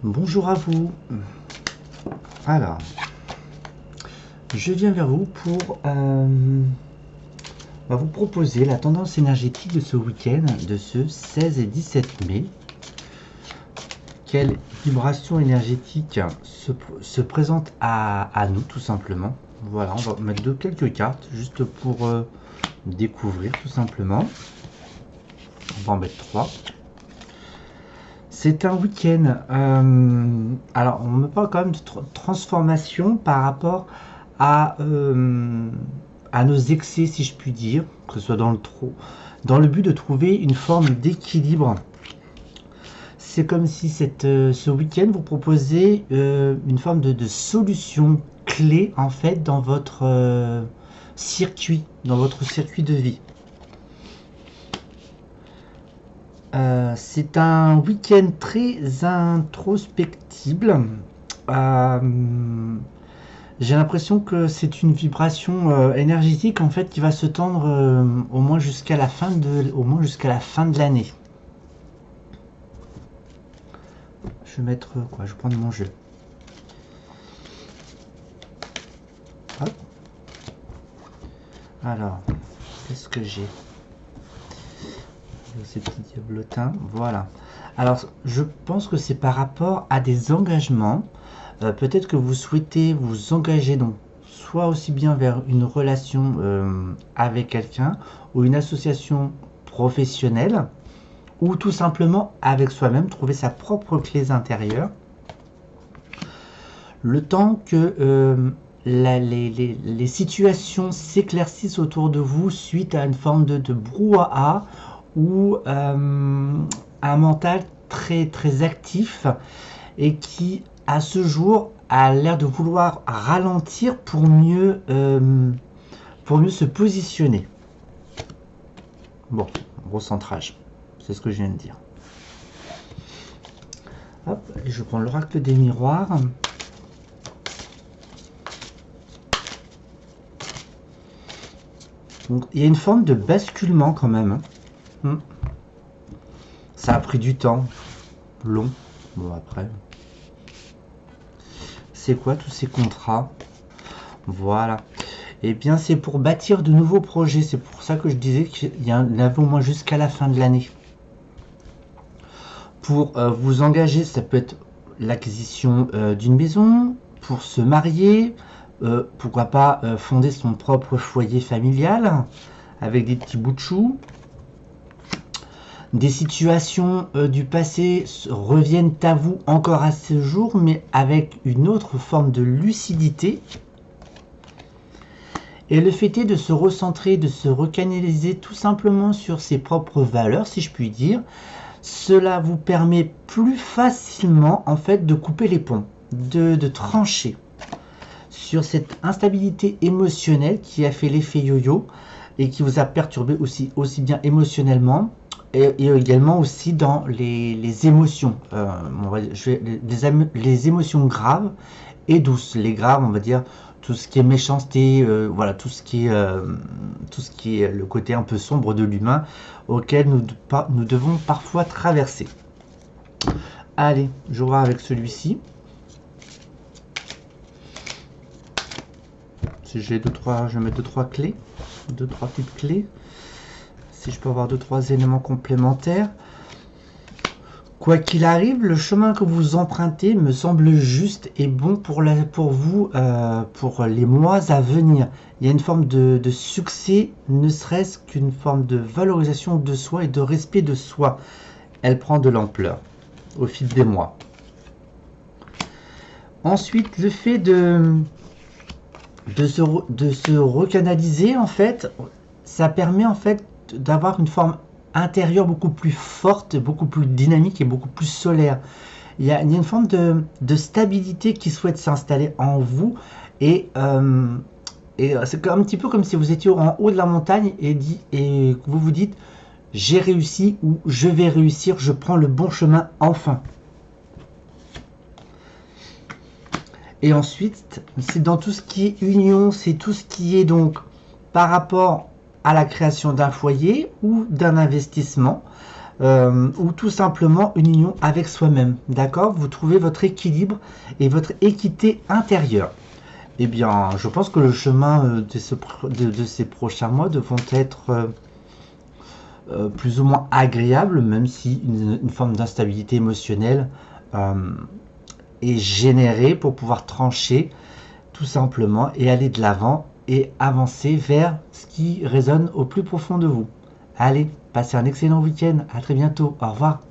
Bonjour à vous. Alors, je viens vers vous pour vous proposer la tendance énergétique de ce week-end, de ce 16 et 17 mai. Quelle vibration énergétique se présente à nous, tout simplement. Voilà, on va mettre quelques cartes, juste pour découvrir, tout simplement. On va en mettre 3. C'est un week-end. Alors, on me parle quand même de transformation par rapport à nos excès, si je puis dire, que ce soit dans le trop, dans le but de trouver une forme d'équilibre. C'est comme si ce week-end vous proposez une forme de solution clé en fait dans votre circuit de vie. C'est un week-end très introspectible. J'ai l'impression que c'est une vibration énergétique en fait qui va se tendre au moins jusqu'à la fin de l'année. Je vais mettre quoi? Je vais prendre mon jeu. Hop. Alors, qu'est-ce que j'ai? Ces petits diablotins, voilà. Alors, je pense que c'est par rapport à des engagements. Peut-être que vous souhaitez vous engager, donc soit aussi bien vers une relation avec quelqu'un ou une association professionnelle, ou tout simplement avec soi-même, trouver sa propre clé intérieure. Le temps que les situations s'éclaircissent autour de vous suite à une forme de brouhaha ou un mental très très actif et qui à ce jour a l'air de vouloir ralentir pour mieux se positionner. Bon, recentrage, c'est ce que je viens de dire. Hop, et je prends l'oracle des miroirs. Donc, il y a une forme de basculement quand même. Ça a pris du temps, long. Bon, après, c'est quoi tous ces contrats? Voilà. Et bien, c'est pour bâtir de nouveaux projets. C'est pour ça que je disais qu'il y en avait au moins jusqu'à la fin de l'année. Pour vous engager, ça peut être l'acquisition d'une maison, pour se marier, pourquoi pas fonder son propre foyer familial avec des petits bouts de chou. Des situations du passé reviennent à vous encore à ce jour, mais avec une autre forme de lucidité. Et le fait est de se recentrer, de se recanaliser tout simplement sur ses propres valeurs, si je puis dire. Cela vous permet plus facilement en fait de couper les ponts, de trancher sur cette instabilité émotionnelle qui a fait l'effet yo-yo et qui vous a perturbé aussi bien émotionnellement et également aussi dans les émotions, les émotions graves et douces. Les graves, on va dire tout ce qui est méchanceté, voilà, tout ce qui est le côté un peu sombre de l'humain auquel nous devons parfois traverser. Allez, je vais voir avec celui-ci. Si j'ai je vais mettre 2-3 clés, 2-3 petites clés. Si je peux avoir 2-3 éléments complémentaires. Quoi qu'il arrive, le chemin que vous empruntez me semble juste et bon pour vous, pour les mois à venir. Il y a une forme de succès, ne serait-ce qu'une forme de valorisation de soi et de respect de soi. Elle prend de l'ampleur au fil des mois. Ensuite, le fait de se recanaliser, en fait, ça permet en fait d'avoir une forme intérieure beaucoup plus forte, beaucoup plus dynamique et beaucoup plus solaire. Il y a une forme de stabilité qui souhaite s'installer en vous et c'est un petit peu comme si vous étiez en haut de la montagne et que vous vous dites j'ai réussi ou je vais réussir, je prends le bon chemin enfin. Et ensuite, c'est dans tout ce qui est union, c'est tout ce qui est donc par rapport à la création d'un foyer ou d'un investissement. ou tout simplement une union avec soi-même, d'accord? Vous trouvez votre équilibre et votre équité intérieure. Eh bien, je pense que le chemin de ces prochains mois devront être plus ou moins agréables, même si une forme d'instabilité émotionnelle euh, est générée pour pouvoir trancher tout simplement et aller de l'avant et avancer vers ce qui résonne au plus profond de vous. Allez, passez un excellent week-end, à très bientôt, au revoir.